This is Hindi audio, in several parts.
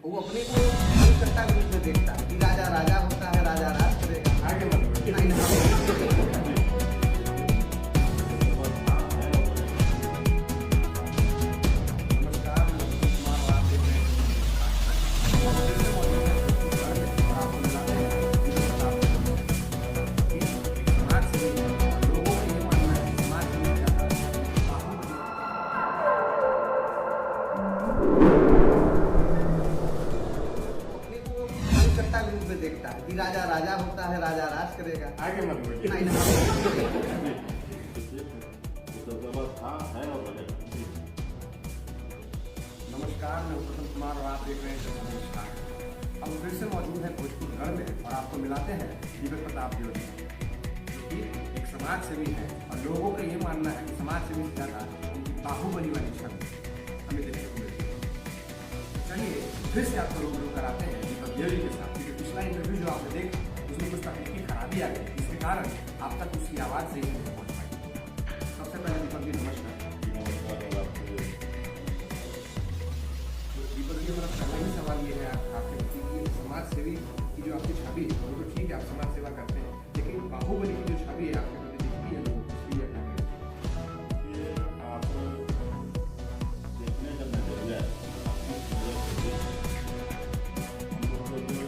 वो अपने को सत्ता के रूप में देखता है कि राजा राजा होता है, राजा राज करेगा। आगे मत देखता है कि राजा राजा होता है, राजा राज करेगा। आगे मत बढ़िए। नमस्कार, मैं उत्तम कुमार और आप देख रहे हैं। हम फिर से मौजूद हैं भोजपुर गढ़ में और आपको मिलाते हैं दिव्य प्रताप ज्योति, जो कि एक समाज सेवी है और लोगों का ये मानना है कि समाज सेवी से ज्यादा उनकी बाहुबली वाली छवि हमें देखने को मिलती है। चलिए फिर से आपको रूबरू कराते हैं दीपक ज्योति के साथ। पिछला इंटरव्यू जो आपने देखा उसमें कुछ तकनीकी खराबी आ गई, इसके कारण आप तक उसकी आवाज सही नहीं पहुंच पाई। सबसे पहले दीपक जी नमस्कार। दीपक जी, हमारा पहला ही सवाल ये है आपसे कि समाज सेवी की जो आपकी छवि है, वो तो ठीक है, आप समाज सेवा करते हैं, लेकिन बाहुबली की जो छवि है आपके प्रति दिखती है लोगों को, इसलिए आप देखने का नजरिया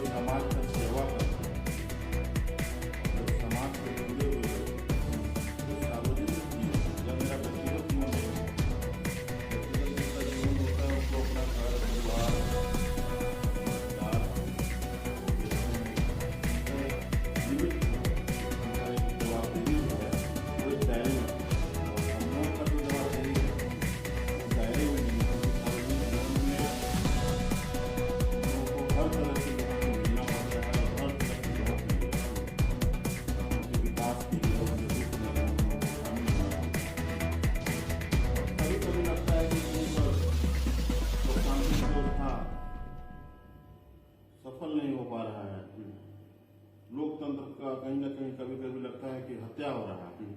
समाज का सेवा करते हैं, समाज के जुड़े हुए सार्वजनिक जीवन जब मेरा व्यक्तिगत जीवन होता है, उसको अपना घर परिवार जीवित जवाबदेही है वो इस दायरे में, और हम लोगों का जो जवाबदेही है उस दायरे में नहीं है। सार्वजनिक जीवन में लोगों को हर तरह से मिलना पड़ता है और हर तरह की जरूरत मिलती है उनके विकास के लिए, उनके दुख में उनको शामिल होना। कभी कभी लगता है कि कहीं पर लोकतांत्रिक व्यवस्था सफल नहीं हो पा रहा है, लोकतंत्र का कहीं ना कहीं कभी कभी लगता है कि हत्या हो रहा है,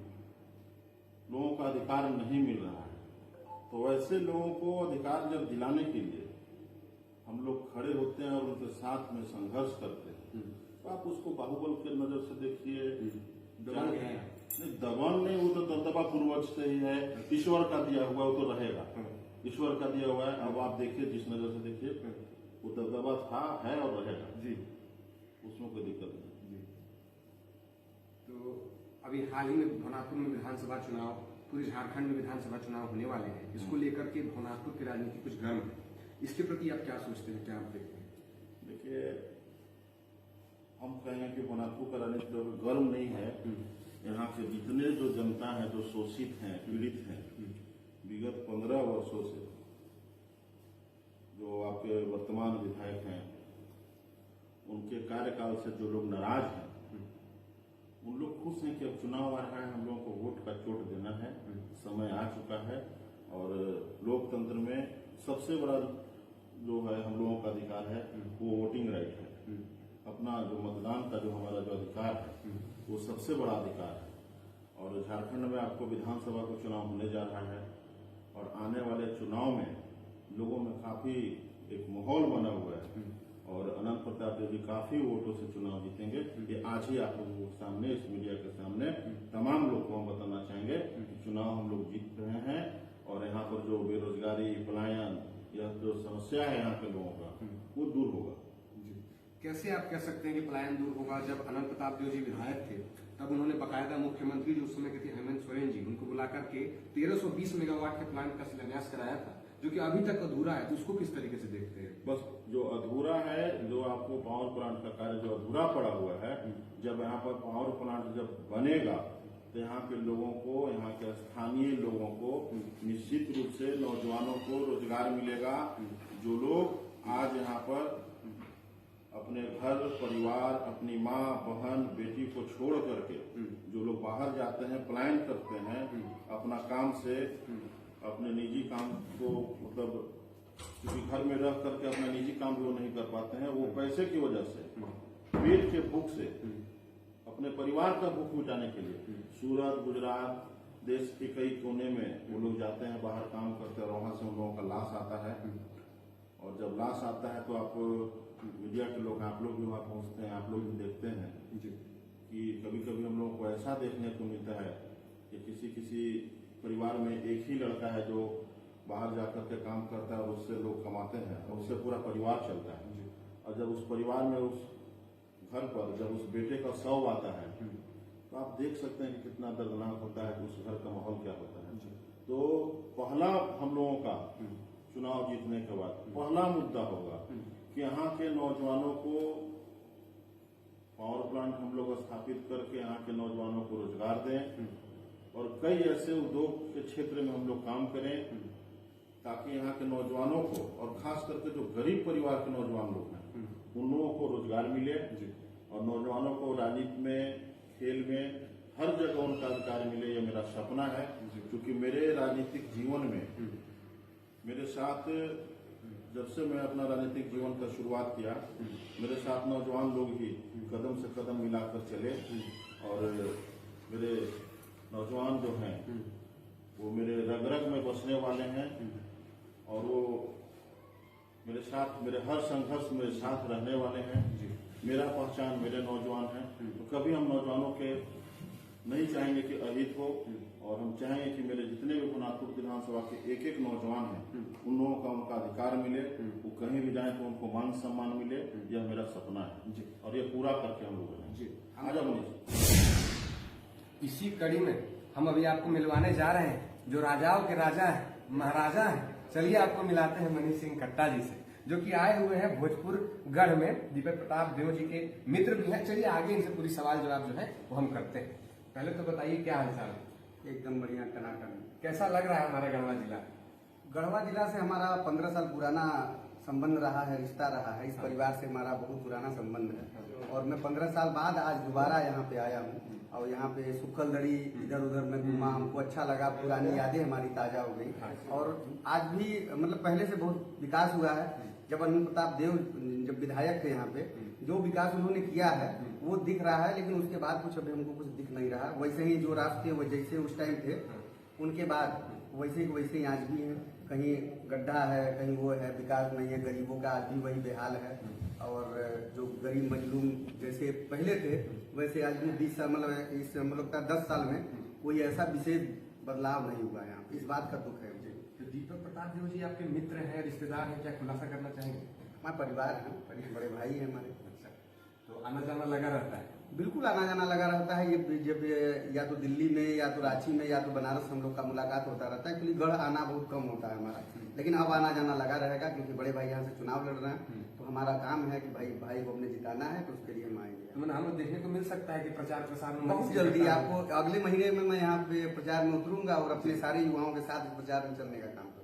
लोगों का अधिकार नहीं मिल रहा है। तो वैसे लोगों को अधिकार जब दिलाने के लिए हम लोग खड़े होते हैं और उनके साथ में संघर्ष करते हैं, तो आप उसको बाहुबल के नजर से देखिए। दबंग है। नहीं, दबंग नहीं, वो तो दबदबा पूर्वज से ही है, ईश्वर का दिया हुआ वो तो रहेगा, ईश्वर का दिया हुआ है। अब आप देखिए, जिस नजर से देखिए, वो दबदबा था, है और रहेगा जी, उसमें कोई दिक्कत नहीं। तो अभी हाल ही में भवनाथपुर में विधानसभा चुनाव, पूरे झारखंड में विधानसभा चुनाव होने वाले हैं, इसको लेकर के भवनाथपुर की राजनीति कुछ गर्म है, इसके प्रति आप क्या सोचते हैं, क्या आप देखते हैं? देखिए, हम कहें कि भवनाथपुर का राजनीति गर्म नहीं है। यहाँ के जितने जो जनता है, जो शोषित हैं, पीड़ित हैं, विगत 15 वर्षों से जो आपके वर्तमान विधायक हैं, उनके कार्यकाल से जो लोग नाराज हैं, उन लोग खुश हैं कि अब चुनाव आ रहा है, हम लोगों को वोट का चोट देना है, समय आ चुका है। और लोकतंत्र में सबसे बड़ा जो है हम लोगों का अधिकार है वो वोटिंग राइट है। अपना जो मतदान का जो हमारा जो अधिकार है वो सबसे बड़ा अधिकार है। और झारखंड में आपको विधानसभा का चुनाव होने जा रहा है और आने वाले चुनाव में लोगों में काफी एक माहौल बना हुआ है और अनंत प्रताप जी काफी वोटों से चुनाव जीतेंगे। ये आज ही आप लोगों के सामने, इस मीडिया के सामने तमाम लोग को हम बताना चाहेंगे कि चुनाव हम लोग जीत रहे हैं और यहाँ पर जो बेरोजगारी, पलायन, यह जो समस्या है यहाँ के लोगों का, वो दूर होगा। कैसे आप कह सकते हैं कि पलायन दूर होगा? जब अनंत प्रताप जी विधायक थे तब उन्होंने बकायदा मुख्यमंत्री जो उस समय के थे हेमंत सोरेन जी, उनको बुला करके 1320 मेगावाट के प्लांट का शिलान्यास कराया था, जो कि अभी तक अधूरा है। तो उसको किस तरीके से देखते हैं? बस जो अधूरा है, जो आपको पावर प्लांट का कार्य जो अधूरा पड़ा हुआ है, जब यहाँ पर पावर प्लांट जब बनेगा तो यहाँ के लोगों को, यहाँ के स्थानीय लोगों को निश्चित रूप से, नौजवानों को रोजगार मिलेगा। जो लोग आज यहाँ पर अपने घर परिवार, अपनी माँ, बहन, बेटी को छोड़ करके जो लोग बाहर जाते हैं, पलायन करते हैं अपना काम से, अपने निजी काम को, मतलब क्योंकि घर में रह करके अपना निजी काम भी वो नहीं कर पाते हैं, वो पैसे की वजह से, पेट के भूख से, अपने परिवार का भूख मिटाने के लिए सूरत, गुजरात, देश के कई कोने में वो लोग जाते हैं, बाहर काम करते हैं और वहां से उन लोगों का लाश आता है और जब लाश आता है तो आप मीडिया के लोग, आप लोग भी वहाँ पहुँचते हैं, आप लोग भी देखते हैं कि कभी कभी हम लोगों को ऐसा देखने को मिलता है कि किसी परिवार में एक ही लड़का है जो बाहर जाकर के काम करता है और उससे लोग कमाते हैं और उससे पूरा परिवार चलता है। और जब उस परिवार में, उस घर पर जब उस बेटे का शव आता है तो आप देख सकते हैं कि कितना दर्दनाक होता है कि उस घर का माहौल क्या होता है। तो पहला हम लोगों का चुनाव जीतने के बाद पहला मुद्दा होगा कि यहाँ के नौजवानों को पावर प्लांट हम लोग स्थापित करके यहाँ के नौजवानों को रोजगार दें और कई ऐसे उद्योग के क्षेत्र में हम लोग काम करें ताकि यहाँ के नौजवानों को, और खास करके जो गरीब परिवार के नौजवान लोग हैं, उन लोगों को रोजगार मिले और नौजवानों को राजनीति में, खेल में, हर जगह उनका अधिकार मिले। ये मेरा सपना है, क्योंकि मेरे राजनीतिक जीवन में मेरे साथ, जब से मैं अपना राजनीतिक जीवन का शुरुआत किया, मेरे साथ नौजवान लोग ही कदम से कदम मिलाकर चले और मेरे नौजवान जो हैं वो मेरे रग रग में बसने वाले हैं और वो मेरे साथ, मेरे हर संघर्ष मेरे साथ रहने वाले हैं। मेरा पहचान मेरे नौजवान हैं, तो कभी हम नौजवानों के नहीं चाहेंगे कि अहित हो, और हम चाहेंगे कि मेरे जितने भी भुवनाथपुर विधानसभा के एक एक नौजवान हैं उन लोगों का उनका अधिकार मिले, वो कहीं भी जाए तो उनको मान सम्मान मिले। यह मेरा सपना है और ये पूरा करके हम लोग हैं। आजा मनीष। इसी कड़ी में हम अभी आपको मिलवाने जा रहे हैं जो राजाओं के राजा है, महाराजा है। चलिए आपको मिलाते हैं मनीष सिंह कट्टा जी से, जो कि आए हुए हैं भोजपुर गढ़ में। दीपक प्रताप देव जी के मित्र भी हैं। चलिए आगे इनसे पूरी सवाल जवाब जो है वो हम करते हैं। पहले तो बताइए क्या हालचाल है? एकदम बढ़िया, टनाटन। कैसा लग रहा है हमारा गढ़वा जिला? गढ़वा जिला से हमारा 15 साल पुराना संबंध रहा है, रिश्ता रहा है। इस परिवार से हमारा बहुत पुराना संबंध है और मैं 15 साल बाद आज दोबारा यहाँ पे आया हूँ और यहाँ पे सुखल दड़ी इधर उधर में घूमा, हमको अच्छा लगा, पुरानी यादें हमारी ताजा हो गई। और आज भी मतलब पहले से बहुत विकास हुआ है। जब अनिल प्रताप देव जब विधायक थे यहाँ पे, जो विकास उन्होंने किया है वो दिख रहा है, लेकिन उसके बाद कुछ अभी हमको कुछ दिख नहीं रहा। वैसे ही जो रास्ते वो जैसे उस टाइम थे उनके बाद वैसे ही आज भी है। कहीं गड्ढा है, कहीं वो है, विकास नहीं है, गरीबों का आज भी वही बेहाल है। और जो गरीब मजलूम जैसे पहले थे वैसे आज भी 20 साल मतलब इस मतलब 10 साल में कोई ऐसा विशेष बदलाव नहीं हुआ है। इस बात का दुख है मुझे। तो दीपक प्रताप देव जी आपके मित्र हैं, रिश्तेदार हैं, क्या खुलासा करना चाहेंगे? हमारा परिवार है, बड़े भाई है हमारे। अच्छा, तो आना जाना लगा रहता है? बिल्कुल आना जाना लगा रहता है। ये जब या तो दिल्ली में या तो रांची में या तो बनारस हम लोग का मुलाकात होता रहता है। क्योंकि गढ़ आना बहुत कम होता है हमारा, लेकिन अब आना जाना लगा रहेगा क्योंकि बड़े भाई यहाँ से चुनाव लड़ रहे हैं। तो हमारा काम है कि भाई को हमने जिताना है, तो उसके लिए हम आएंगे। तो हमें देखने को मिल सकता है कि प्रचार प्रसार में बहुत जल्दी आपको अगले महीने में मैं यहाँ पे प्रचार में उतरूंगा और अपने सारे युवाओं के साथ प्रचार में चलने का काम करूँगा।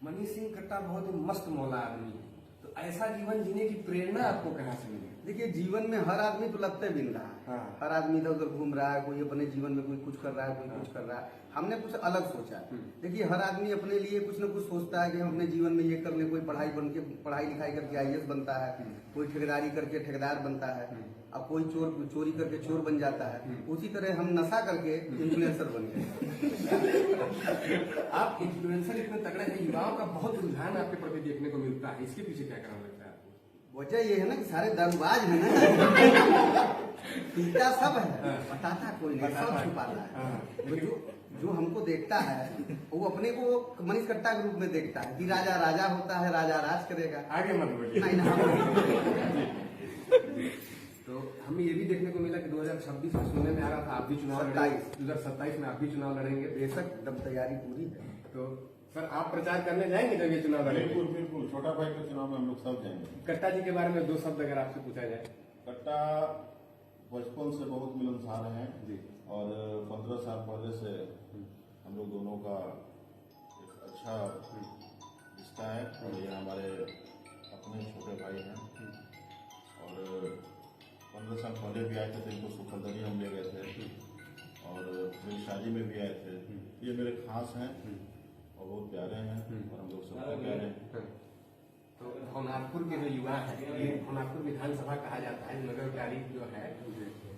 मनीष सिंह कट्टा बहुत ही मस्त मौला आदमी है, तो ऐसा जीवन जीने की प्रेरणा आपको कहाँ से मिली? देखिए, जीवन में हर आदमी तो लगते बिन रहा है। हाँ। हर आदमी इधर उधर घूम रहा है, कोई अपने जीवन में कोई कुछ कर रहा है, कोई कुछ कर रहा है। हमने कुछ अलग सोचा। देखिए, हर आदमी अपने लिए कुछ न कुछ सोचता है कि हम अपने जीवन में ये कर ले। कोई पढ़ाई लिखाई करके IAS बनता है, कोई ठेकेदारी करके ठेकेदार बनता है, अब कोई चोरी करके चोर बन जाता है। उसी तरह हम नशा करके इन्फ्लुएंसर बन गए। आप इन्फ्लुएंसर इतने तगड़े हैं, युवाओं का बहुत रुझान आपके प्रति देखने को मिलता है, इसके पीछे क्या कारण लगता है आपको? वजह ये है ना कि सारे दरबाज है ना, पीता सब है, बताता कोई नहीं, सब छुपाता है। जो हमको देखता है वो अपने को मनीष कट्टा के रूप में देखता है कि राजा राजा होता है, राजा राज करेगा। आगे मत बढ़िए। नहीं। तो हमें ये भी देखने को मिला कि 2026 में सुनने में आ रहा था आप भी चुनाव लड़ेंगे, 2027 में आप भी चुनाव लड़ेंगे। बेशक दम तैयारी पूरी है। तो सर आप प्रचार करने जाएंगे जब ये चुनाव लड़ेंगे? बिल्कुल बिल्कुल, छोटा भाई के चुनाव में हम लोग सब जाएंगे। कट्टा जी के बारे में 2 शब्द अगर आपसे पूछा जाए। कट्टा बचपन से बहुत मिलनसार हैं जी, और 15 साल पहले से हम लोग दोनों का एक अच्छा रिश्ता है और ये हमारे अपने छोटे भाई हैं। और 15 साल पहले भी आए थे तो इनको सुखलदरी हम ले गए थे और मेरी शादी में भी आए थे। ये मेरे खास हैं और बहुत प्यारे हैं और हम लोग सबको प्यारे हैं। तो भवनाथपुर के जो युवा हैं, ये भवनाथपुर विधानसभा कहा जाता है, नगर तारीख जो है,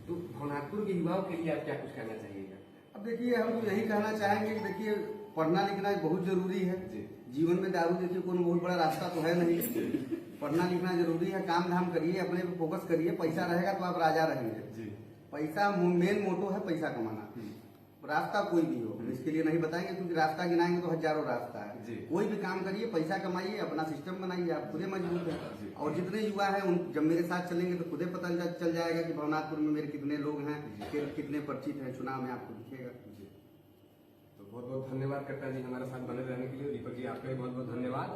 तो भवनाथपुर के युवाओं के लिए आप क्या कुछ कहना चाहिएगा? अब देखिए, हम तो यही कहना चाहेंगे कि देखिए, पढ़ना लिखना बहुत जरूरी है। जीवन में दारू देखिए कोई बहुत बड़ा रास्ता तो है नहीं। पढ़ना लिखना जरूरी है, काम धाम करिए, अपने पे फोकस करिए, पैसा रहेगा तो आप राजा रहेंगे। पैसा मेन मोटो है, पैसा कमाना। रास्ता कोई भी हो, इसके लिए नहीं बताएंगे क्योंकि रास्ता गिनाएंगे तो हजारों रास्ता है। कोई भी काम करिए, पैसा कमाइए, अपना सिस्टम बनाइए, आप खुदे मजबूत है। और जितने युवा हैं उन जब मेरे साथ चलेंगे तो खुदे पता चल जाएगा कि भवनाथपुर में मेरे कितने लोग हैं, कितने परिचित हैं, चुनाव में आपको दिखेगा। तो बहुत बहुत धन्यवाद कट्टा जी हमारे साथ बने रहने के लिए। दीपक जी आपका भी बहुत बहुत धन्यवाद।